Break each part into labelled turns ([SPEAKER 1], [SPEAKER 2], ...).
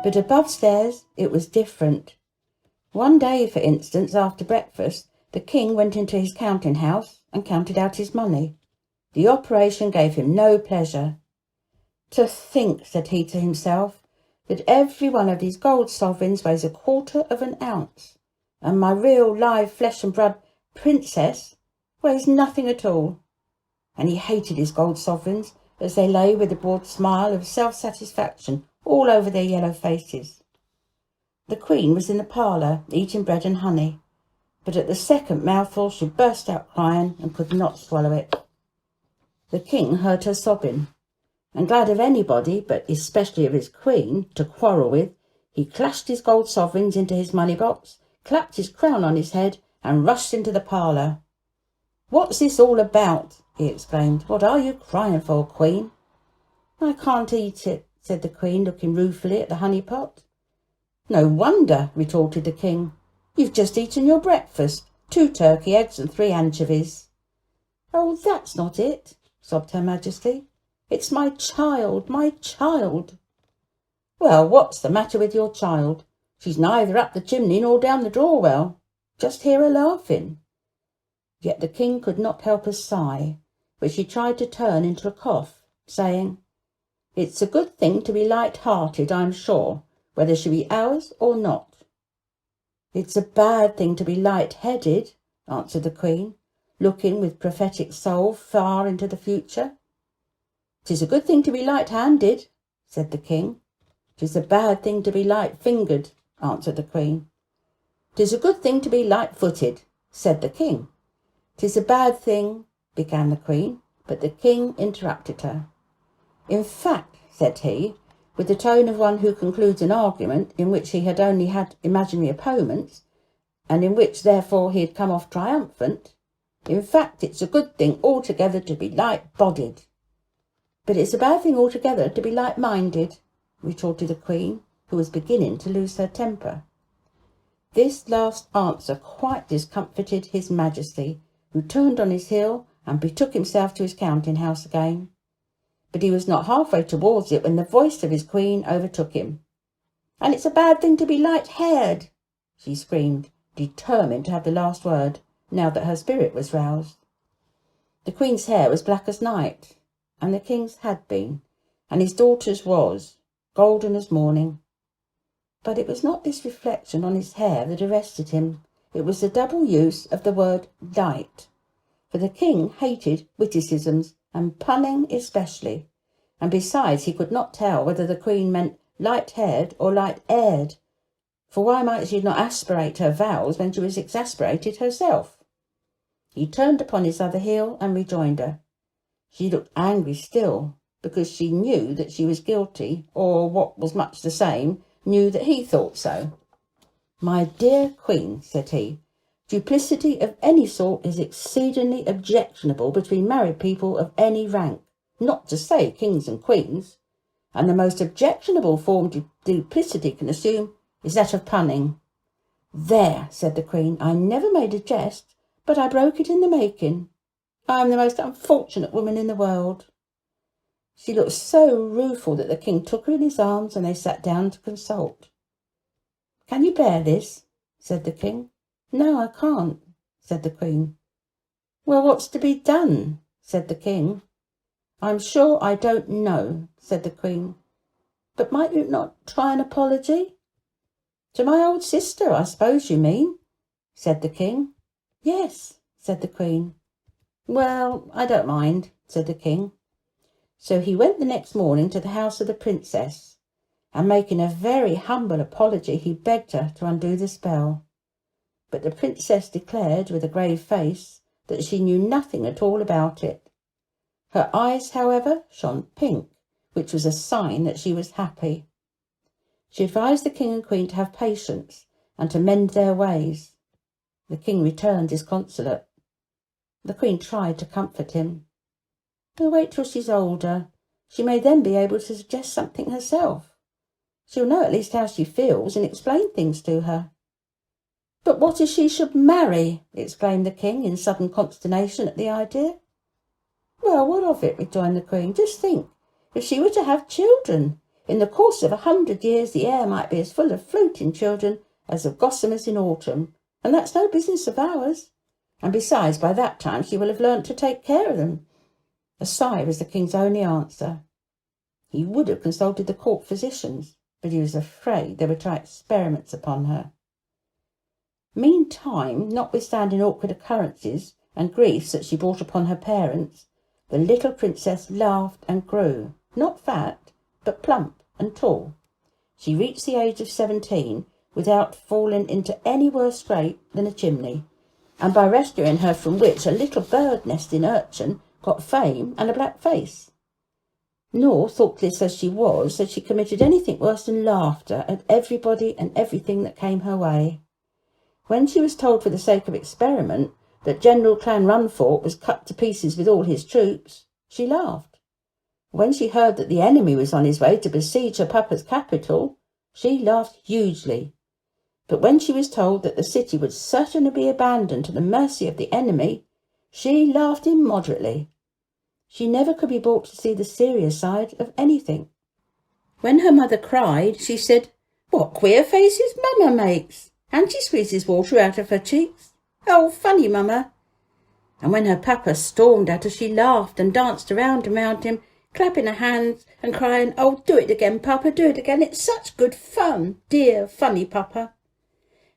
[SPEAKER 1] But above stairs it was different. One day, for instance, after breakfast, the king went into his counting house and counted out his money. The operation gave him no pleasure. "To think," said he to himself, "that every one of these gold sovereigns weighs 1/4 of an ounce, and my real live flesh and blood princess weighs nothing at all." And he hated his gold sovereigns as they lay with a broad smile of self-satisfaction all over their yellow faces. The queen was in the parlour eating bread and honey, but at the second mouthful she burst out crying and could not swallow it. The king heard her sobbing, and glad of anybody, but especially of his queen, to quarrel with, he clashed his gold sovereigns into his money-box, clapped his crown on his head, and rushed into the parlour. "What's this all about?" he exclaimed. "What are you crying for, queen?" "I can't eat it," said the queen, looking ruefully at the honey-pot. "No wonder," retorted the king. "You've just eaten your breakfast, 2 turkey eggs and 3 anchovies." "Oh, that's not it," sobbed Her Majesty. "It's my child, my child." "Well, what's the matter with your child? She's neither up the chimney nor down the draw-well. Just hear her laughing." Yet the king could not help a sigh, which he tried to turn into a cough, saying, "It's a good thing to be light-hearted, I'm sure, whether she be ours or not." "It's a bad thing to be light-headed," answered the queen, looking with prophetic soul far into the future. "'Tis a good thing to be light-handed," said the king. "'Tis a bad thing to be light-fingered," answered the queen. "'Tis a good thing to be light-footed," said the king. "'Tis a bad thing," began the queen, but the king interrupted her. "In fact," said he, with the tone of one who concludes an argument in which he had only had imaginary opponents, and in which therefore he had come off triumphant, "in fact, it's a good thing altogether to be light-bodied." "But it's a bad thing altogether to be light-minded," retorted the queen, who was beginning to lose her temper. This last answer quite discomfited His Majesty, who turned on his heel and betook himself to his counting-house again. But he was not halfway towards it when the voice of his queen overtook him. "And it's a bad thing to be light-haired," she screamed, determined to have the last word, now that her spirit was roused. The queen's hair was black as night, and the king's had been, and his daughter's was, golden as morning. But it was not this reflection on his hair that arrested him. It was the double use of the word light, for the king hated witticisms, and punning especially, and besides he could not tell whether the queen meant light-haired or light-aired, for why might she not aspirate her vowels when she was exasperated herself? He turned upon his other heel and rejoined her. She looked angry still, because she knew that she was guilty, or, what was much the same, knew that he thought so. "My dear queen," said he, "duplicity of any sort is exceedingly objectionable between married people of any rank, not to say kings and queens, and the most objectionable form duplicity can assume is that of punning." "There," said the queen, "I never made a jest, but I broke it in the making. I am the most unfortunate woman in the world." She looked so rueful that the king took her in his arms and they sat down to consult. "Can you bear this?" said the king. "No, I can't," said the queen. "Well, what's to be done?" said the king. "I'm sure I don't know," said the queen. "But might you not try an apology?" "To my old sister, I suppose you mean," said the king. "Yes," said the queen. "Well, I don't mind," said the king. So he went the next morning to the house of the princess, and making a very humble apology, he begged her to undo the spell. But the princess declared with a grave face that she knew nothing at all about it. Her eyes, however, shone pink, which was a sign that she was happy. She advised the king and queen to have patience and to mend their ways. The king returned disconsolate. The queen tried to comfort him. "We'll wait till she's older. She may then be able to suggest something herself. She'll know at least how she feels and explain things to her." "But what if she should marry?" exclaimed the king in sudden consternation at the idea. "Well, what of it?" rejoined the queen. "Just think, if she were to have children, In the course of 100 years the air might be as full of floating children as of gossamers in autumn, and that's no business of ours. And besides, by that time she will have learnt to take care of them." A sigh was the king's only answer. He would have consulted the court physicians, but he was afraid they would try experiments upon her. Meantime, notwithstanding awkward occurrences and griefs that she brought upon her parents, the little princess laughed and grew, not fat, but plump and tall. She reached the age of 17 without falling into any worse scrape than a chimney, and by rescuing her from which a little bird-nesting urchin got fame and a black face. Nor, thoughtless as she was, had she committed anything worse than laughter at everybody and everything that came her way. When she was told for the sake of experiment that General Clanrunthorpe was cut to pieces with all his troops, she laughed. When she heard that the enemy was on his way to besiege her papa's capital, she laughed hugely. But when she was told that the city would certainly be abandoned to the mercy of the enemy, she laughed immoderately. She never could be brought to see the serious side of anything. When her mother cried, she said, "What queer faces Mama makes! And she squeezes water out of her cheeks. Oh, funny, Mama!" And when her papa stormed at her, she laughed and danced around and round him, clapping her hands and crying, "Oh, do it again, Papa, do it again. It's such good fun, dear, funny Papa."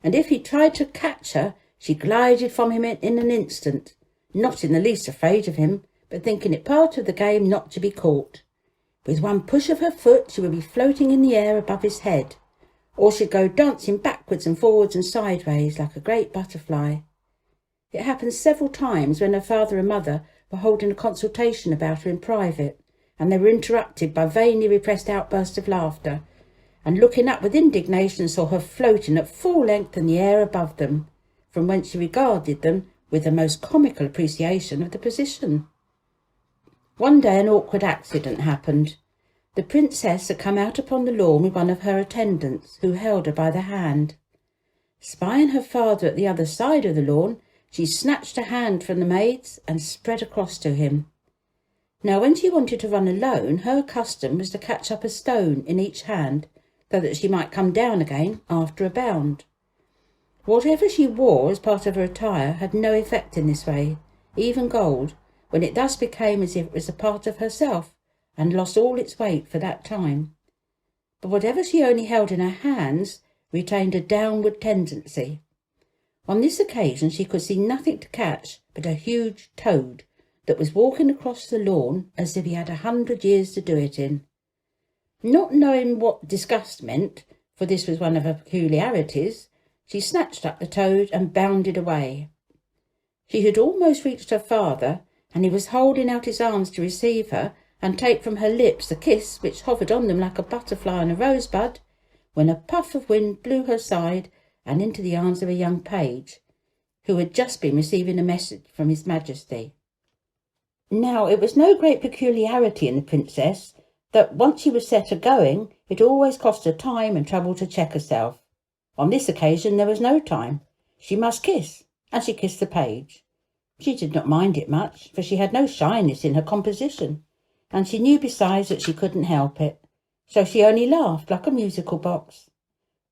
[SPEAKER 1] And if he tried to catch her, she glided from him in an instant, not in the least afraid of him, but thinking it part of the game not to be caught. With one push of her foot she would be floating in the air above his head, or she'd go dancing backwards and forwards and sideways like a great butterfly. It happened several times when her father and mother were holding a consultation about her in private, and they were interrupted by vainly repressed outbursts of laughter, and looking up with indignation saw her floating at full length in the air above them, from whence she regarded them with the most comical appreciation of the position. One day an awkward accident happened. The princess had come out upon the lawn with one of her attendants, who held her by the hand. Spying her father at the other side of the lawn, she snatched her hand from the maid's and spread across to him. Now, when she wanted to run alone, her custom was to catch up a stone in each hand, so that she might come down again after a bound. Whatever she wore as part of her attire had no effect in this way, even gold, when it thus became as if it was a part of herself, and lost all its weight for that time. But whatever she only held in her hands retained a downward tendency. On this occasion she could see nothing to catch but a huge toad that was walking across the lawn as if he had 100 years to do it in. Not knowing what disgust meant, for this was one of her peculiarities, she snatched up the toad and bounded away. She had almost reached her father, and he was holding out his arms to receive her and take from her lips the kiss which hovered on them like a butterfly on a rosebud, when a puff of wind blew her aside and into the arms of a young page, who had just been receiving a message from His Majesty. Now, it was no great peculiarity in the princess that once she was set a-going, it always cost her time and trouble to check herself. On this occasion there was no time. She must kiss, and she kissed the page. She did not mind it much, for she had no shyness in her composition, and she knew besides that she couldn't help it, so she only laughed like a musical box.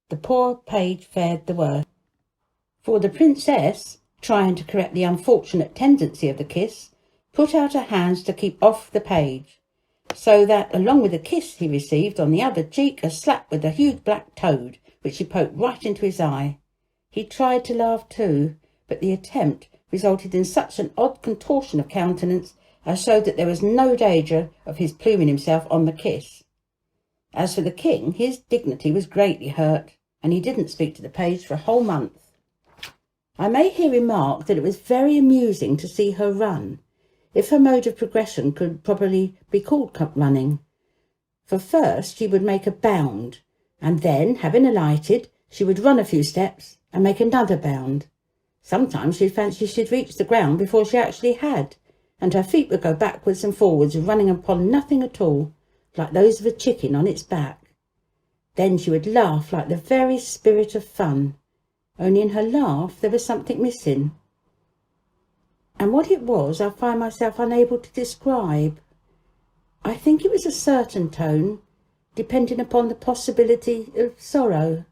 [SPEAKER 1] The poor page fared the worse, for the princess, trying to correct the unfortunate tendency of the kiss, put out her hands to keep off the page, so that, along with the kiss he received on the other cheek, a slap with a huge black toad, which she poked right into his eye. He tried to laugh too, but the attempt resulted in such an odd contortion of countenance as showed that there was no danger of his pluming himself on the kiss. As for the king, his dignity was greatly hurt, and he didn't speak to the page for a whole month. I may here remark that it was very amusing to see her run, if her mode of progression could properly be called running. For first she would make a bound, and then, having alighted, she would run a few steps and make another bound. Sometimes she'd fancy she'd reached the ground before she actually had, and her feet would go backwards and forwards, running upon nothing at all, like those of a chicken on its back. Then she would laugh like the very spirit of fun, only in her laugh there was something missing. And what it was I find myself unable to describe. I think it was a certain tone, depending upon the possibility of sorrow.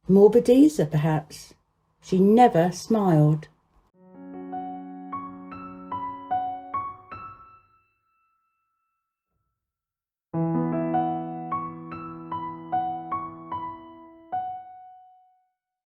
[SPEAKER 1] Morbid Easer, perhaps. She never smiled.